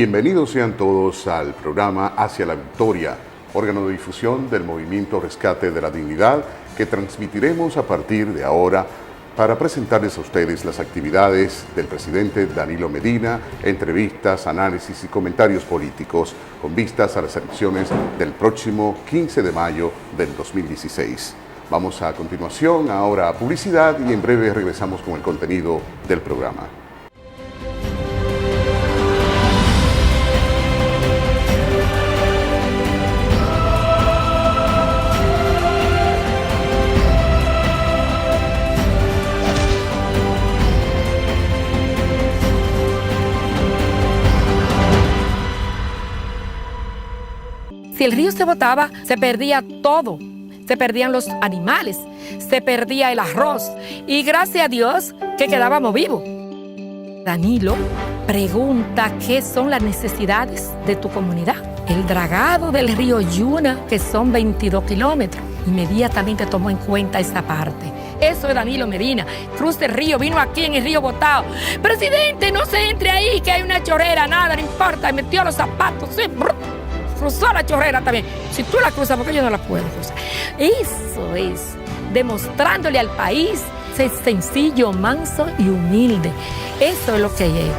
Bienvenidos sean todos al programa Hacia la Victoria, órgano de difusión del Movimiento Rescate de la Dignidad, que transmitiremos a partir de ahora para presentarles a ustedes las actividades del presidente Danilo Medina, entrevistas, análisis y comentarios políticos con vistas a las elecciones del próximo 15 de mayo del 2016. Vamos a continuación ahora a publicidad y en breve regresamos con el contenido del programa. Si el río se botaba, se perdía todo. Se perdían los animales, se perdía el arroz. Y gracias a Dios que quedábamos vivos. Danilo pregunta qué son las necesidades de tu comunidad. El dragado del río Yuna, que son 22 kilómetros. Inmediatamente tomó en cuenta esa parte. Eso es Danilo Medina. Cruza el río, vino aquí en el río botado. Presidente, no se entre ahí, que hay una chorrera, nada, no importa. Y metió los zapatos, sí, cruzó la chorrera también. Si tú la cruzas, ¿por qué yo no la puedo cruzar? Eso es demostrándole al país ser sencillo, manso y humilde. Eso es lo que es.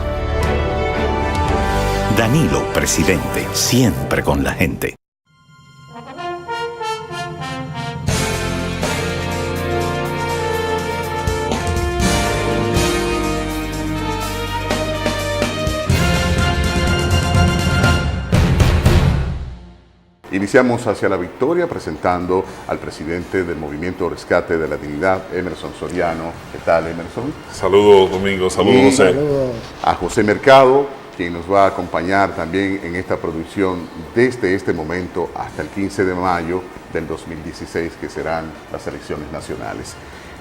Danilo, presidente, siempre con la gente. Iniciamos Hacia la Victoria presentando al presidente del Movimiento Rescate de la Dignidad, Emerson Soriano. ¿Qué tal, Emerson? Saludos, Domingo. Saludos, José. Saludos a José Mercado, quien nos va a acompañar también en esta producción desde este momento hasta el 15 de mayo del 2016, que serán las elecciones nacionales.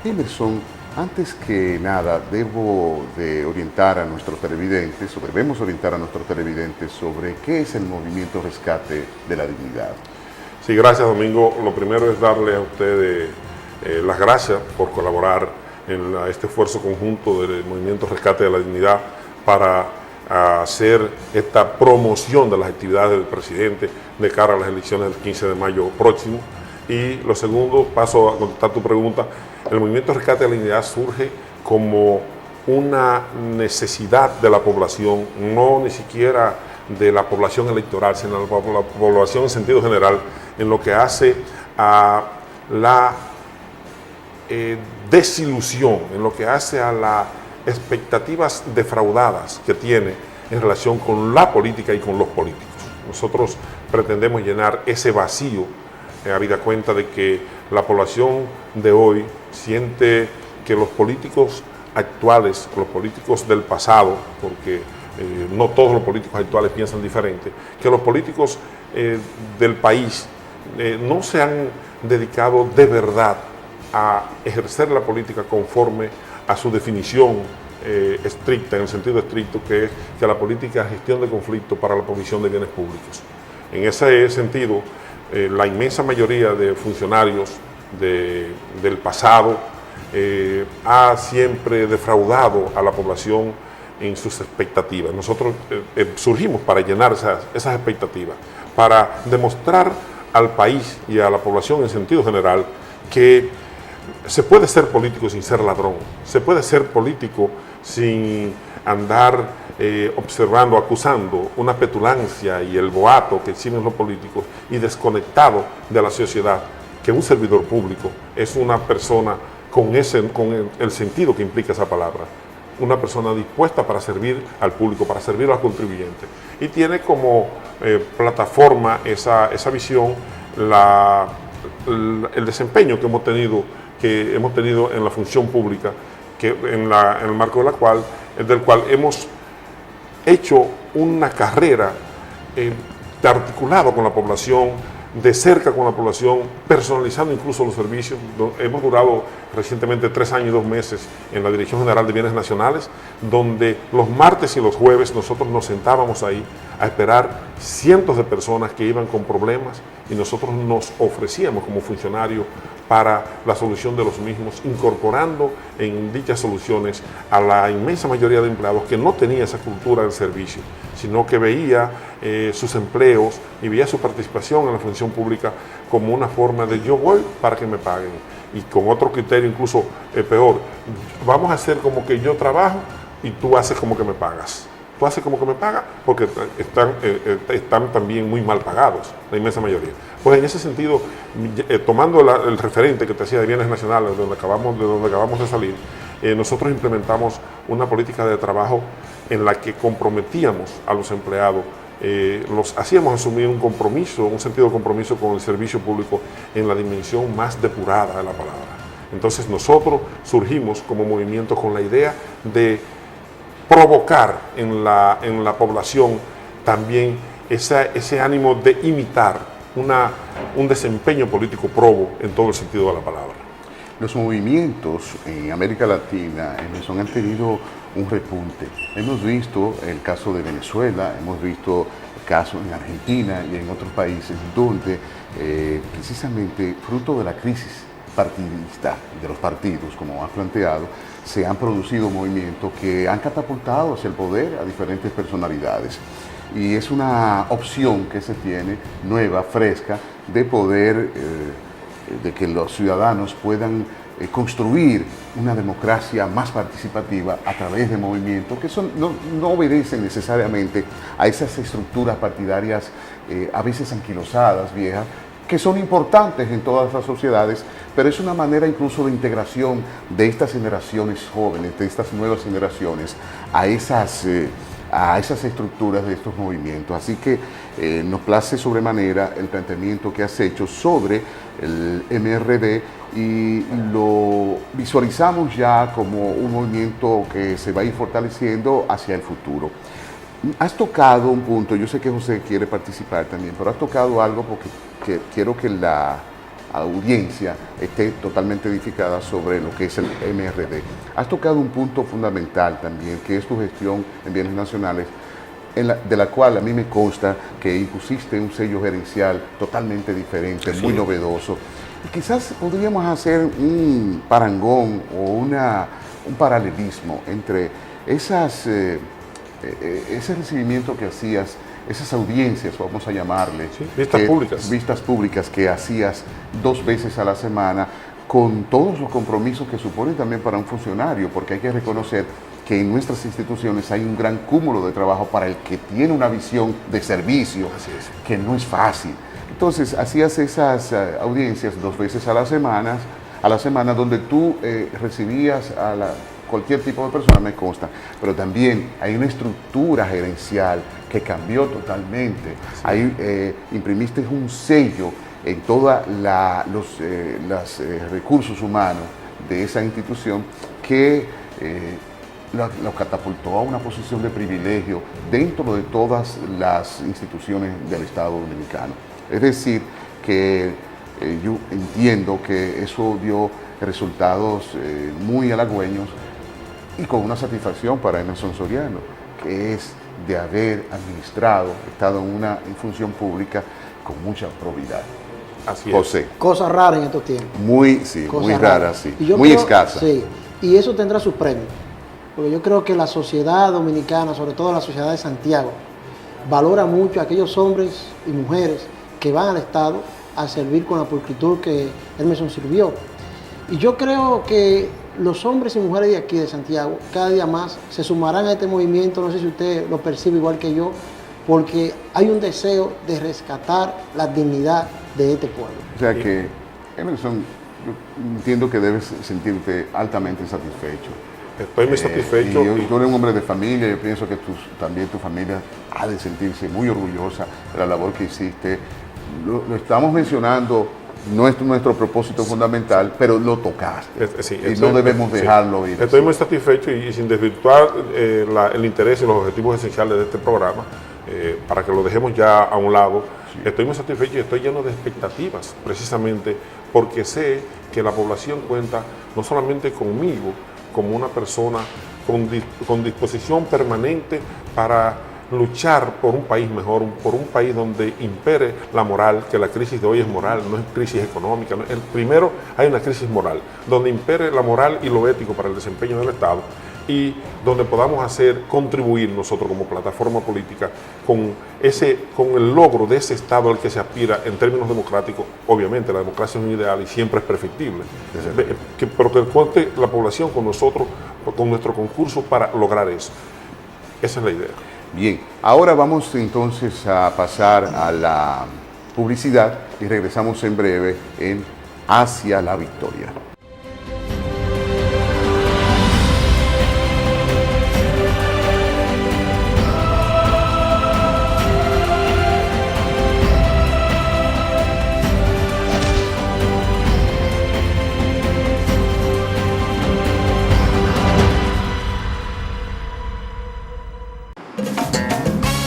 Emerson, antes que nada, debemos orientar a nuestros televidentes sobre qué es el Movimiento Rescate de la Dignidad. Sí, gracias, Domingo. Lo primero es darle a ustedes las gracias por colaborar en este esfuerzo conjunto del Movimiento Rescate de la Dignidad para hacer esta promoción de las actividades del presidente de cara a las elecciones del 15 de mayo próximo. Y lo segundo, paso a contestar tu pregunta, el Movimiento Rescate de la Dignidad surge como una necesidad de la población, no ni siquiera de la población electoral, sino de la población en sentido general, en lo que hace a la desilusión, en lo que hace a las expectativas defraudadas que tiene en relación con la política y con los políticos. Nosotros pretendemos llenar ese vacío, habida cuenta de que la población de hoy siente que los políticos actuales, los políticos del pasado, porque no todos los políticos actuales piensan diferente, que los políticos del país no se han dedicado de verdad a ejercer la política conforme a su definición estricta, en el sentido estricto, que es que la política es gestión de conflictos para la provisión de bienes públicos. En ese sentido, la inmensa mayoría de funcionarios del pasado ha siempre defraudado a la población en sus expectativas. Nosotros surgimos para llenar esas expectativas, para demostrar al país y a la población en sentido general que se puede ser político sin ser ladrón, se puede ser político sin andar observando, acusando una petulancia y el boato que exhiben los políticos y desconectado de la sociedad, que un servidor público es una persona con el sentido que implica esa palabra, una persona dispuesta para servir al público, para servir a los contribuyentes. Y tiene como plataforma esa visión el desempeño que hemos tenido en la función pública, en el marco del cual hemos hecho una carrera articulada con la población, de cerca con la población, personalizando incluso los servicios. Hemos durado recientemente 3 años y 2 meses en la Dirección General de Bienes Nacionales, donde los martes y los jueves nosotros nos sentábamos ahí a esperar cientos de personas que iban con problemas y nosotros nos ofrecíamos como funcionarios para la solución de los mismos, incorporando en dichas soluciones a la inmensa mayoría de empleados que no tenía esa cultura del servicio, sino que veía sus empleos y veía su participación en la función pública como una forma de yo voy para que me paguen. Y con otro criterio incluso peor, vamos a hacer como que yo trabajo y tú haces como que me pagas. Tú haces como que me pagas porque están también muy mal pagados, la inmensa mayoría. Pues en ese sentido, tomando el referente que te hacía de bienes nacionales, de donde acabamos de salir, nosotros implementamos una política de trabajo en la que comprometíamos a los empleados, los hacíamos asumir un compromiso, un sentido de compromiso con el servicio público en la dimensión más depurada de la palabra. Entonces nosotros surgimos como movimiento con la idea de provocar en la población también ese ánimo de imitar un desempeño político probo en todo el sentido de la palabra. Los movimientos en América Latina, Emerson, han tenido un repunte. Hemos visto el caso de Venezuela, hemos visto casos en Argentina y en otros países donde precisamente fruto de la crisis partidista de los partidos, como has planteado, se han producido movimientos que han catapultado hacia el poder a diferentes personalidades. Y es una opción que se tiene, nueva, fresca, de poder, de que los ciudadanos puedan construir una democracia más participativa a través de movimientos que no obedecen necesariamente a esas estructuras partidarias a veces anquilosadas, viejas, que son importantes en todas las sociedades, pero es una manera incluso de integración de estas generaciones jóvenes, de estas nuevas generaciones, a esas estructuras de estos movimientos. Así que nos place sobremanera el planteamiento que has hecho sobre el MRD y lo visualizamos ya como un movimiento que se va a ir fortaleciendo hacia el futuro. Has tocado un punto, yo sé que José quiere participar también, pero has tocado algo porque quiero que la audiencia esté totalmente edificada sobre lo que es el MRD. Has tocado un punto fundamental también, que es tu gestión en bienes nacionales, de la cual a mí me consta que impusiste un sello gerencial totalmente diferente, muy novedoso. Y quizás podríamos hacer un parangón o un paralelismo entre ese recibimiento que hacías, esas audiencias, vamos a llamarle, vistas públicas que hacías 2 veces a la semana, con todos los compromisos que suponen también para un funcionario, porque hay que reconocer que en nuestras instituciones hay un gran cúmulo de trabajo para el que tiene una visión de servicio, que no es fácil. Entonces, hacías esas audiencias 2 veces a la semana, donde tú recibías a cualquier tipo de persona, me consta, pero también hay una estructura gerencial que cambió totalmente. Ahí imprimiste un sello en todos los recursos humanos de esa institución que lo catapultó a una posición de privilegio dentro de todas las instituciones del Estado Dominicano. Es decir, que yo entiendo que eso dio resultados muy halagüeños y con una satisfacción para Emerson Soriano, que es de haber administrado, estado en una función pública con mucha probidad. Así es. José. Cosa rara en estos tiempos. Muy rara, sí. Muy escasa. Sí, y eso tendrá sus premios. Porque yo creo que la sociedad dominicana, sobre todo la sociedad de Santiago, valora mucho a aquellos hombres y mujeres que van al Estado a servir con la pulcritud que Emerson sirvió. Y yo creo que los hombres y mujeres de aquí de Santiago cada día más se sumarán a este movimiento, no sé si usted lo percibe igual que yo, porque hay un deseo de rescatar la dignidad de este pueblo. O sea que, Emerson, yo entiendo que debes sentirte altamente satisfecho. Estoy muy satisfecho. Y tú eres un hombre de familia, yo pienso que también tu familia ha de sentirse muy orgullosa de la labor que hiciste. Lo estamos mencionando, no es nuestro propósito fundamental, pero lo tocaste. Y no debemos dejarlo ir. Estoy muy satisfecho y sin desvirtuar el interés y los objetivos esenciales de este programa, para que lo dejemos ya a un lado. Estoy muy satisfecho y estoy lleno de expectativas, precisamente porque sé que la población cuenta no solamente conmigo, como una persona con disposición permanente para luchar por un país mejor, por un país donde impere la moral, que la crisis de hoy es moral, no es crisis económica. ¿No? Primero hay una crisis moral, donde impere la moral y lo ético para el desempeño del Estado y donde podamos contribuir nosotros como plataforma política con el logro de ese Estado al que se aspira en términos democráticos. Obviamente la democracia es un ideal y siempre es perfectible, pero que cuente la población con nosotros, con nuestro concurso para lograr eso. Esa es la idea. Bien, ahora vamos entonces a pasar a la publicidad y regresamos en breve en Hacia la Victoria.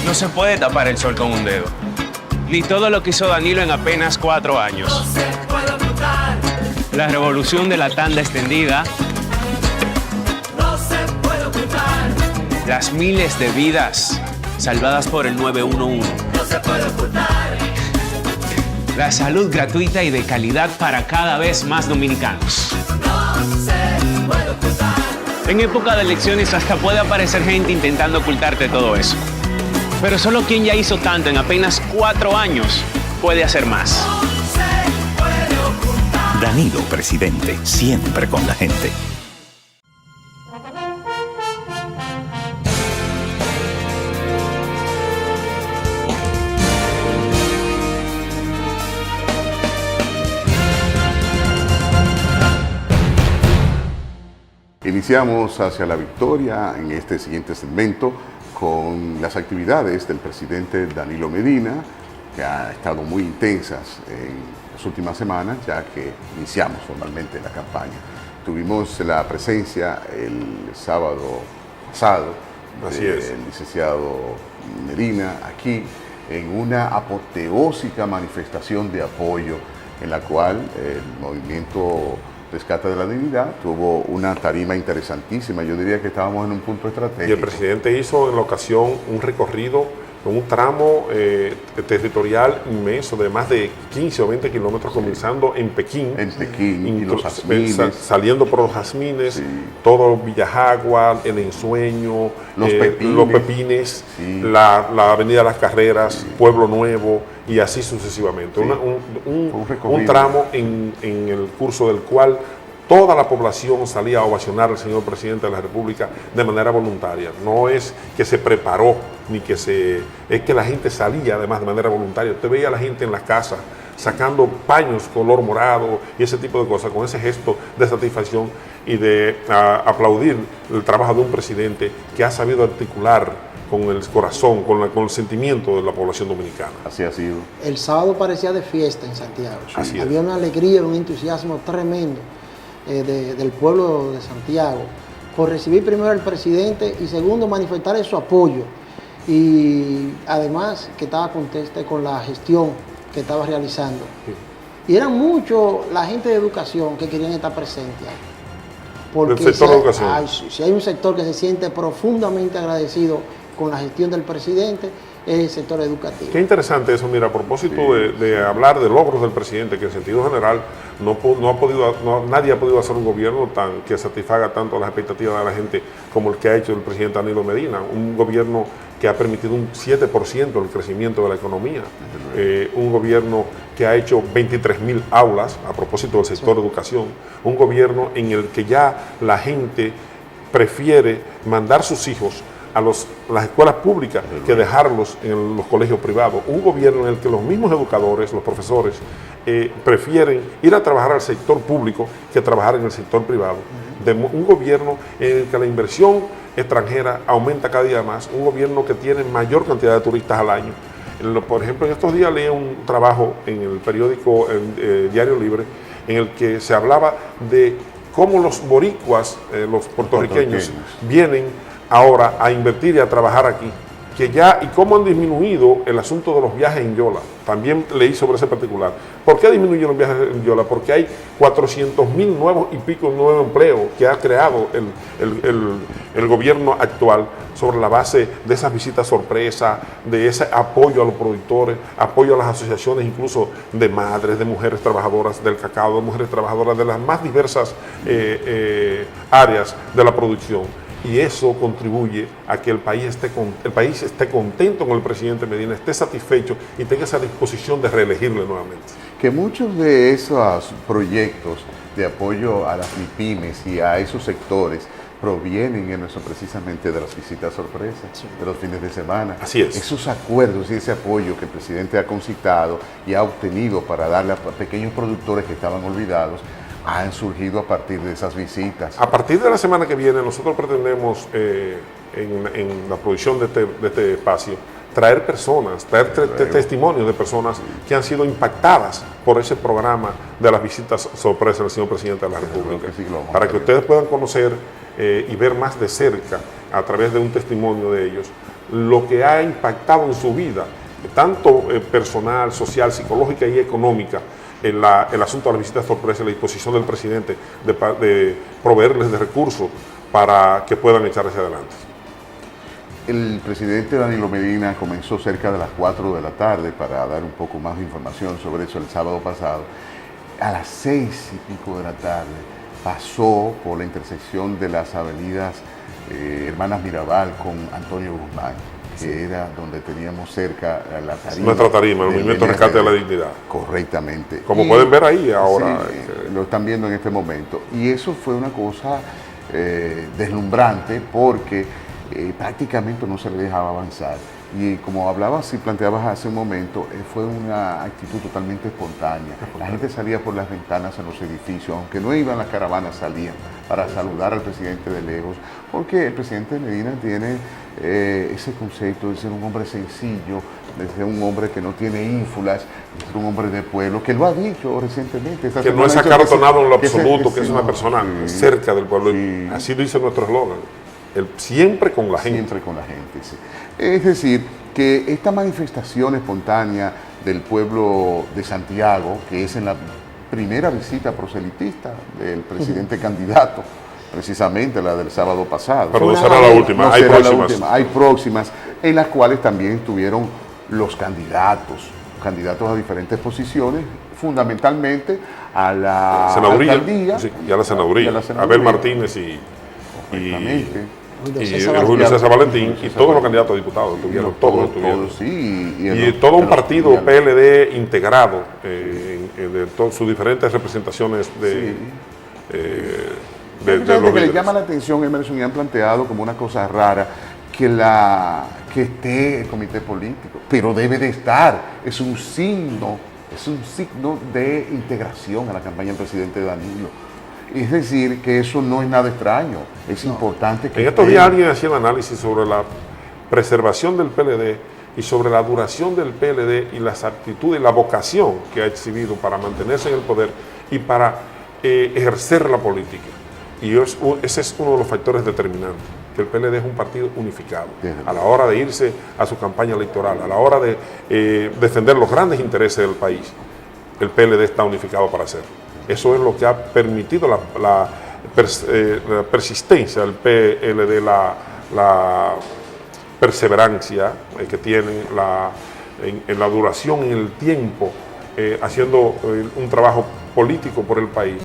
No se puede tapar el sol con un dedo. Ni todo lo que hizo Danilo en apenas 4 años. La revolución de la tanda extendida. Las miles de vidas salvadas por el 911. La salud gratuita y de calidad para cada vez más dominicanos. En época de elecciones hasta puede aparecer gente intentando ocultarte todo eso. Pero solo quien ya hizo tanto en apenas 4 años puede hacer más. Danilo, presidente, siempre con la gente. Iniciamos Hacia la Victoria en este siguiente segmento con las actividades del presidente Danilo Medina, que han estado muy intensas en las últimas semanas, ya que iniciamos formalmente la campaña. Tuvimos la presencia el sábado pasado del licenciado Medina aquí en una apoteósica manifestación de apoyo en la cual el movimiento Rescate de la Dignidad tuvo una tarima interesantísima. Yo diría que estábamos en un punto estratégico. Y el presidente hizo en la ocasión un recorrido con un tramo territorial inmenso de más de 15 o 20 kilómetros, comenzando en Pekín. En Pekín, y los jazmines. Saliendo por los jazmines, todo Villajagua, El Ensueño, los Pepines, sí. la Avenida Las Carreras, Pueblo Nuevo, y así sucesivamente. Sí. Un tramo en el curso del cual toda la población salía a ovacionar al señor presidente de la República de manera voluntaria. No es que se preparó, ni que es que la gente salía además de manera voluntaria. Usted veía a la gente en las casas sacando paños color morado y ese tipo de cosas, con ese gesto de satisfacción y de aplaudir el trabajo de un presidente que ha sabido articular con el corazón, con el sentimiento de la población dominicana. Así ha sido. El sábado parecía de fiesta en Santiago. Así Había es. una alegría, un entusiasmo tremendo del pueblo de Santiago por recibir primero al presidente y segundo manifestar su apoyo, y además que estaba contento con la gestión que estaba realizando. Sí. Y eran muchos la gente de educación que querían estar presentes ahí. Porque del sector de educación. Si hay un sector que se siente profundamente agradecido con la gestión del presidente, es el sector educativo. Qué interesante eso. Mira, a propósito de hablar de logros del presidente, que en sentido general nadie ha podido hacer un gobierno que satisfaga tanto las expectativas de la gente como el que ha hecho el presidente Danilo Medina. Un gobierno que ha permitido un 7% del crecimiento de la economía. Un gobierno que ha hecho 23.000 aulas, a propósito del sector de educación. Un gobierno en el que ya la gente prefiere mandar sus hijos a las escuelas públicas que dejarlos en los colegios privados. Un gobierno en el que los mismos educadores, los profesores, prefieren ir a trabajar al sector público que trabajar en el sector privado. Un gobierno en el que la inversión extranjera aumenta cada día más. Un gobierno que tiene mayor cantidad de turistas al año. Por ejemplo, en estos días leí un trabajo en el periódico Diario Libre en el que se hablaba de cómo los boricuas, los puertorriqueños, vienen ahora a invertir y a trabajar aquí. que ya, y cómo han disminuido el asunto de los viajes en Yola. También leí sobre ese particular. ¿Por qué disminuyen los viajes en Yola? Porque hay 400.000 nuevos y pico nuevos empleos que ha creado el gobierno actual sobre la base de esas visitas sorpresa, de ese apoyo a los productores, apoyo a las asociaciones incluso de madres, de mujeres trabajadoras del cacao, de mujeres trabajadoras de las más diversas áreas de la producción. Y eso contribuye a que el país esté contento con el presidente Medina, esté satisfecho y tenga esa disposición de reelegirle nuevamente. Que muchos de esos proyectos de apoyo a las MIPYMES y a esos sectores provienen en eso precisamente de las visitas sorpresas, de los fines de semana. Así es. Esos acuerdos y ese apoyo que el presidente ha concitado y ha obtenido para darle a pequeños productores que estaban olvidados, han surgido a partir de esas visitas. A partir de la semana que viene, nosotros pretendemos, en la producción de este espacio, traer personas, testimonios de personas que han sido impactadas por ese programa de las visitas sorpresas del señor presidente de la República. Para que ustedes puedan conocer y ver más de cerca, a través de un testimonio de ellos, lo que ha impactado en su vida, tanto personal, social, psicológica y económica, el asunto de las visitas sorpresa y la disposición del presidente de proveerles de recursos para que puedan echar hacia adelante. El presidente Danilo Medina comenzó cerca de las 4 de la tarde para dar un poco más de información sobre eso el sábado pasado. A las 6 y pico de la tarde pasó por la intersección de las avenidas Hermanas Mirabal con Antonio Guzmán, que era donde teníamos cerca la tarima. Nuestra tarima, el Movimiento Rescate de la Dignidad. Correctamente. Como pueden ver ahí ahora. Sí, lo están viendo en este momento. Y eso fue una cosa deslumbrante porque prácticamente no se le dejaba avanzar. Y como hablabas y planteabas hace un momento, fue una actitud totalmente espontánea. La gente salía por las ventanas en los edificios, aunque no iban las caravanas, salían para saludar al presidente de lejos, porque el presidente Medina tiene ese concepto de ser un hombre sencillo, de ser un hombre que no tiene ínfulas, de ser un hombre de pueblo, que lo ha dicho recientemente. Que no es acartonado en lo absoluto, que es una persona cerca del pueblo. Sí. Así dice nuestro eslogan. Siempre con la gente. Siempre con la gente, sí. Es decir, que esta manifestación espontánea del pueblo de Santiago, que es en la primera visita proselitista del presidente candidato, precisamente la del sábado pasado. Pero no será la última, hay próximas. Hay próximas, en las cuales también estuvieron los candidatos a diferentes posiciones, fundamentalmente a la alcaldía. Sí, y a la senaduría. Abel Martínez y Julio César Valentín y todos los candidatos a diputados tuvieron, todos estuvieron. Sí, y todo un partido PLD integrado de sus diferentes representaciones de los que le llama la atención, Emerson, y han planteado como una cosa rara que esté el comité político, pero debe de estar, es un signo de integración a la campaña del presidente Danilo. Es decir, que eso no es nada extraño, es importante que... En estos días alguien hacía el análisis sobre la preservación del PLD y sobre la duración del PLD y las aptitudes y la vocación que ha exhibido para mantenerse en el poder y para ejercer la política. Y ese es uno de los factores determinantes, que el PLD es un partido unificado a la hora de irse a su campaña electoral, a la hora de defender los grandes intereses del país. El PLD está unificado para hacerlo. Eso es lo que ha permitido la persistencia del PLD, la perseverancia que tienen en la duración, en el tiempo, haciendo un trabajo político por el país.